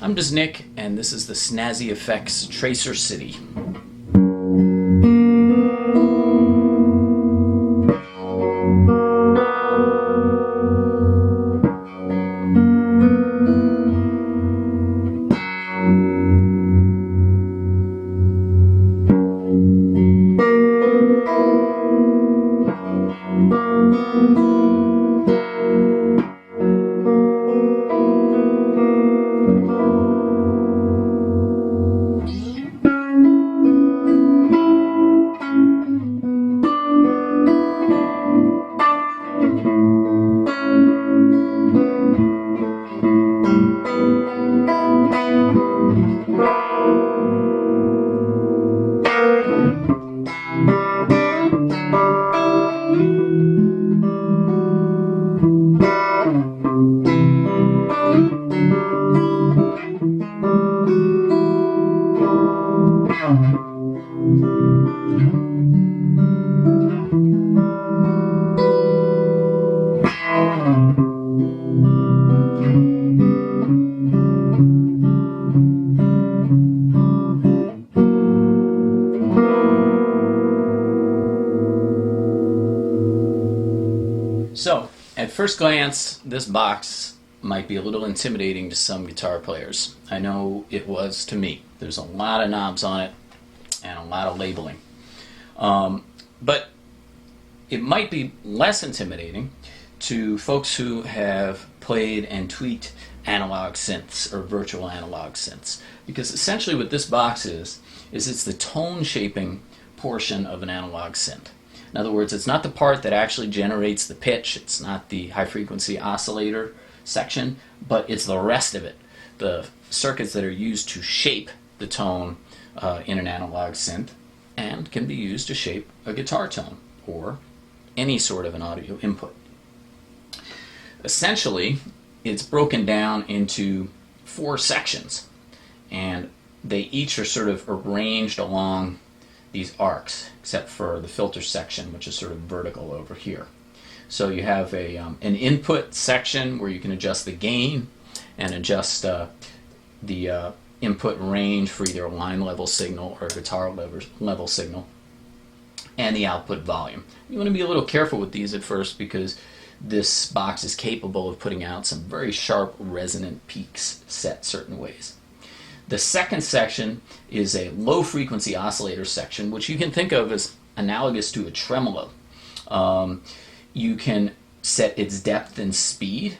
I'm just Nick, and this is the Snazzy FX Tracer City. So, at first glance, this box might be a little intimidating to some guitar players. I know it was to me. There's a lot of knobs on it and a lot of labeling. But it might be less intimidating to folks who have played and tweaked analog synths or virtual analog synths. Because essentially what this box is it's the tone shaping portion of an analog synth. In other words, it's not the part that actually generates the pitch, it's not the high frequency oscillator section, but it's the rest of it. The circuits that are used to shape the tone in an analog synth and can be used to shape a guitar tone or any sort of an audio input. Essentially, it's broken down into 4 sections, and they each are sort of arranged along these arcs, except for the filter section, which is sort of vertical over here. So you have an input section where you can adjust the gain and adjust the input range for either a line level signal or a guitar level signal, and the output volume. You want to be a little careful with these at first because this box is capable of putting out some very sharp resonant peaks set certain ways. The second section is a low frequency oscillator section, which you can think of as analogous to a tremolo. You can set its depth and speed,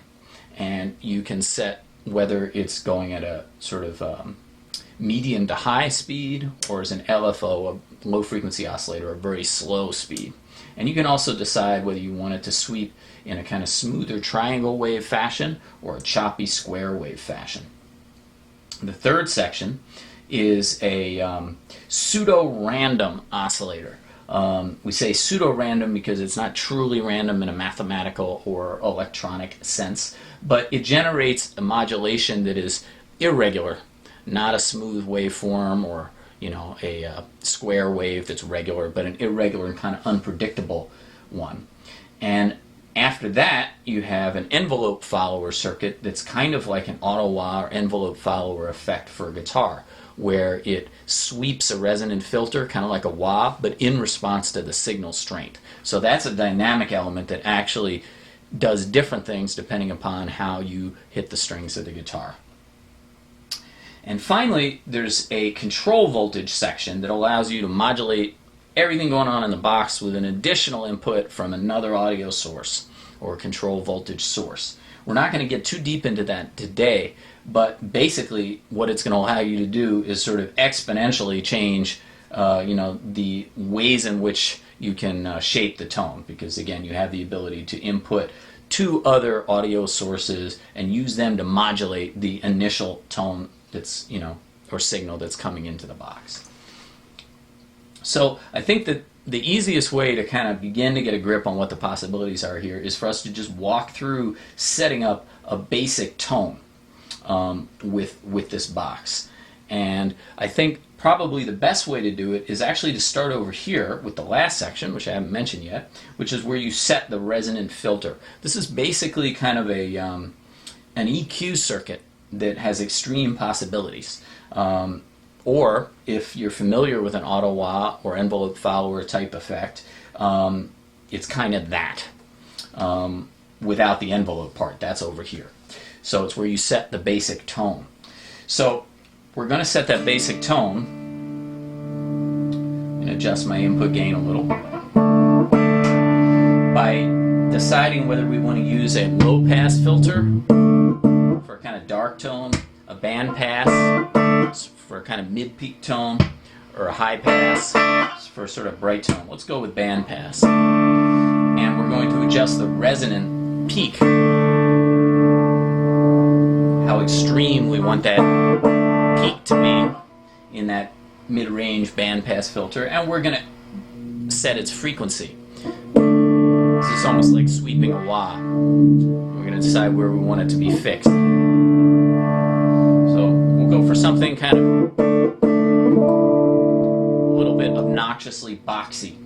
and you can set whether it's going at a sort of medium to high speed or as an LFO, a low frequency oscillator, a very slow speed. And you can also decide whether you want it to sweep in a kind of smoother triangle wave fashion or a choppy square wave fashion. The third section is a pseudo-random oscillator. We say pseudo-random because it's not truly random in a mathematical or electronic sense, but it generates a modulation that is irregular, not a smooth waveform or a square wave that's regular, but an irregular and kind of unpredictable one. And after that, you have an envelope follower circuit that's kind of like an auto-wah or envelope follower effect for a guitar, where it sweeps a resonant filter, kind of like a wah, but in response to the signal strength. So that's a dynamic element that actually does different things depending upon how you hit the strings of the guitar. And finally, there's a control voltage section that allows you to modulate everything going on in the box with an additional input from another audio source or control voltage source. We're not going to get too deep into that today, but basically what it's going to allow you to do is sort of exponentially change the ways in which you can shape the tone, because again you have the ability to input 2 other audio sources and use them to modulate the initial tone that's or signal that's coming into the box. So I think that the easiest way to kind of begin to get a grip on what the possibilities are here is for us to just walk through setting up a basic tone with this box. And I think probably the best way to do it is actually to start over here with the last section, which I haven't mentioned yet, which is where you set the resonant filter. This is basically kind of an an EQ circuit that has extreme possibilities. Or if you're familiar with an auto-wah or envelope follower type effect, it's kind of that without the envelope part. That's over here. So it's where you set the basic tone. So we're going to set that basic tone and adjust my input gain a little by deciding whether we want to use a low pass filter for a kind of dark tone, a band pass for a kind of mid-peak tone, or a high pass for a sort of bright tone. Let's go with band pass. And we're going to adjust the resonant peak, how extreme we want that peak to be in that mid-range band pass filter, and we're going to set its frequency. This is almost like sweeping a wah. We're going to decide where we want it to be fixed. So we'll go for something kind of a little bit obnoxiously boxy.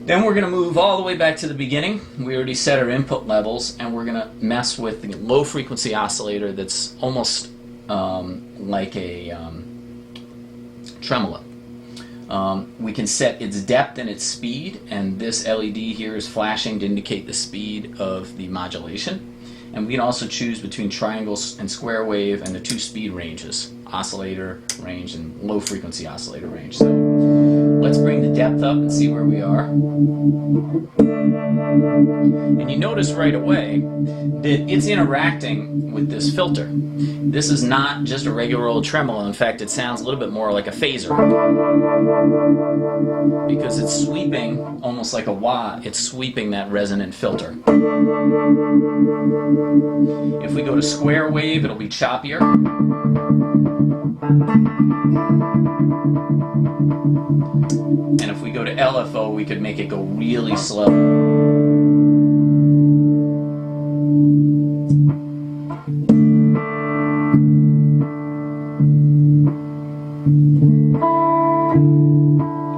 Then we're going to move all the way back to the beginning. We already set our input levels, and we're going to mess with the low frequency oscillator that's almost like a tremolo. We can set its depth and its speed, and this LED here is flashing to indicate the speed of the modulation. And we can also choose between triangles and square wave and the two speed ranges, oscillator range and low frequency oscillator range. So let's bring the depth up and see where we are. And you notice right away that it's interacting with this filter. This is not just a regular old tremolo. In fact, it sounds a little bit more like a phaser, because it's sweeping almost like a wah. It's sweeping that resonant filter. If we go to square wave, it'll be choppier. And if we go to LFO, we could make it go really slow.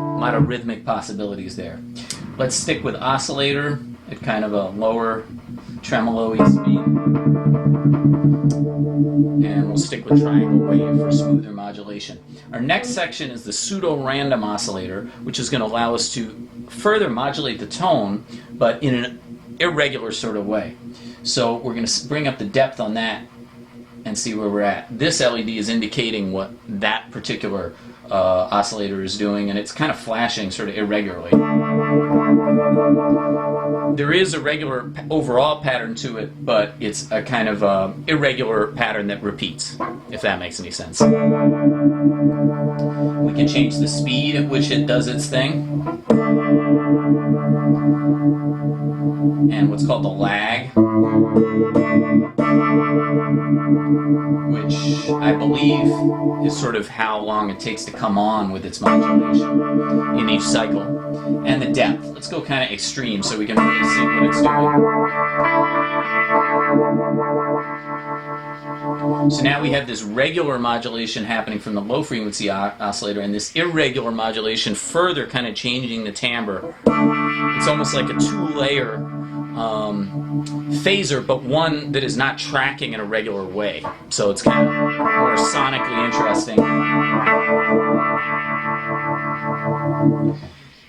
A lot of rhythmic possibilities there. Let's stick with oscillator at kind of a lower tremolo-y speed. And we'll stick with triangle wave for smoother modulation. Our next section is the Pseudo-Random Oscillator, which is going to allow us to further modulate the tone, but in an irregular sort of way. So we're going to bring up the depth on that and see where we're at. This LED is indicating what that particular oscillator is doing, and it's kind of flashing sort of irregularly. There is a regular overall pattern to it, but it's a kind of irregular pattern that repeats, if that makes any sense. We can change the speed at which it does its thing, and what's called the lag, which I believe is sort of how long it takes to come on with its modulation in each cycle. And the depth. Let's go kind of extreme so we can really see what it's doing. So now we have this regular modulation happening from the low frequency oscillator, and this irregular modulation further kind of changing the timbre. It's almost like a two-layer phaser, but one that is not tracking in a regular way. So it's kind of more sonically interesting.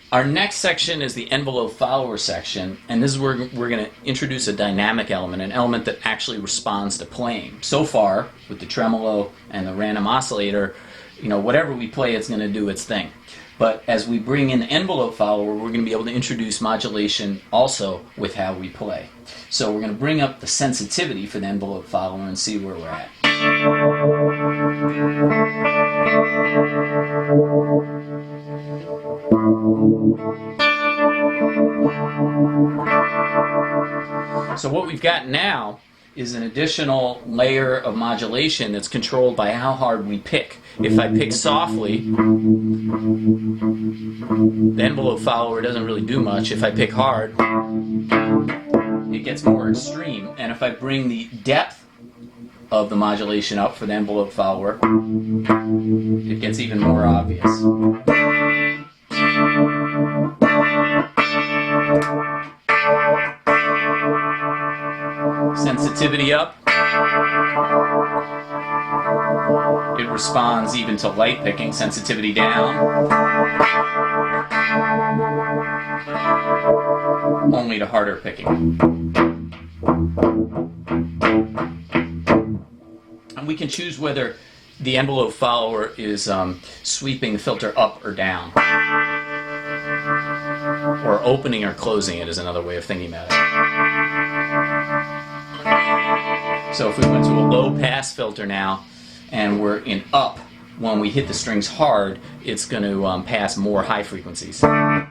Our next section is the envelope follower section, and this is where we're going to introduce a dynamic element, an element that actually responds to playing. So far, with the tremolo and the random oscillator, you know, whatever we play, it's going to do its thing. But as we bring in the envelope follower, we're going to be able to introduce modulation also with how we play. So we're going to bring up the sensitivity for the envelope follower and see where we're at. So what we've got now is an additional layer of modulation that's controlled by how hard we pick. If I pick softly, the envelope follower doesn't really do much. If I pick hard, it gets more extreme. And if I bring the depth of the modulation up for the envelope follower, it gets even more obvious. sensitivity up, it responds even to light picking. Sensitivity down, only to harder picking. And we can choose whether the envelope follower is sweeping the filter up or down. Or opening or closing it is another way of thinking about it. So if we went to a low pass filter now, and we're in up, when we hit the strings hard, it's going to pass more high frequencies. I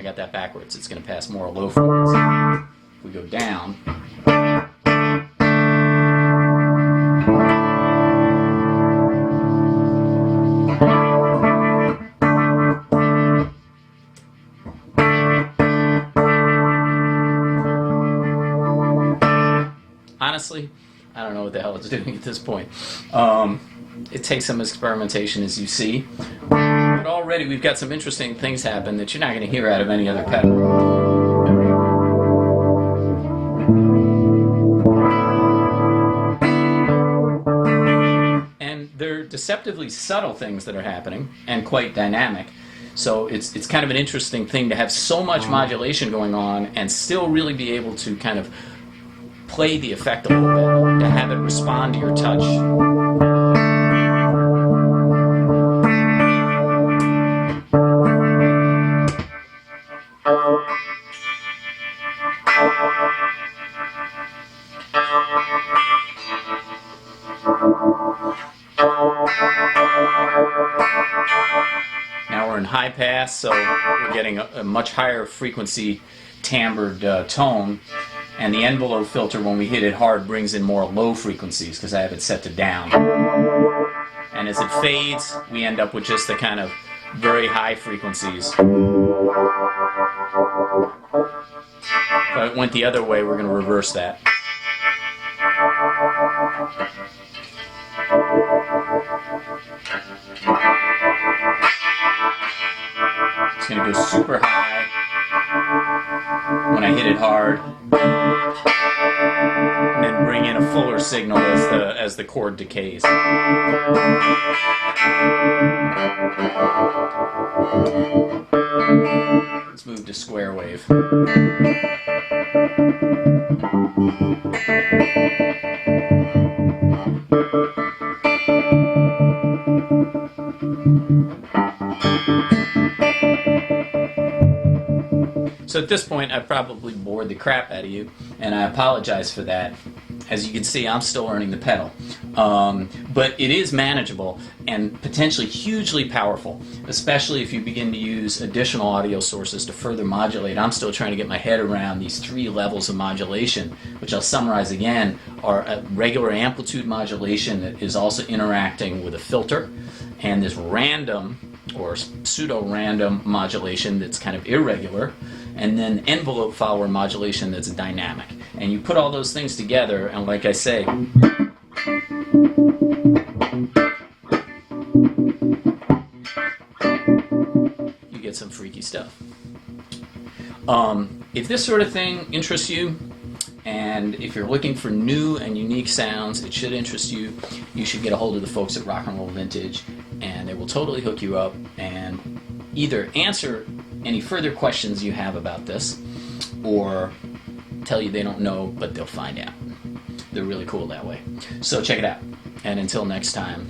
got that backwards. It's going to pass more low frequencies. If we go down, honestly, I don't know what the hell it's doing at this point. It takes some experimentation, as you see. But already we've got some interesting things happen that you're not going to hear out of any other pedal. And they're deceptively subtle things that are happening and quite dynamic. So it's kind of an interesting thing to have so much modulation going on and still really be able to kind of play the effect a little bit, to have it respond to your touch. Now we're in high pass, so we're getting a much higher frequency timbred tone. And the envelope filter, when we hit it hard, brings in more low frequencies because I have it set to down. And as it fades, we end up with just the kind of very high frequencies. If it went the other way, we're going to reverse that. It's going to go super high when I hit it hard, and then bring in a fuller signal as the chord decays. Let's move to square wave. So at this point, I've probably bored the crap out of you, and I apologize for that. As you can see, I'm still learning the pedal. But it is manageable and potentially hugely powerful, especially if you begin to use additional audio sources to further modulate. I'm still trying to get my head around these 3 levels of modulation, which I'll summarize again, are a regular amplitude modulation that is also interacting with a filter, and this random or pseudo-random modulation that's kind of irregular, and then envelope follower modulation that's dynamic. And you put all those things together, and like I say, you get some freaky stuff. If this sort of thing interests you, and if you're looking for new and unique sounds, it should interest you. You should get a hold of the folks at Rock and Roll Vintage, and they will totally hook you up and either answer any further questions you have about this, or tell you they don't know, but they'll find out. They're really cool that way. So check it out. And until next time,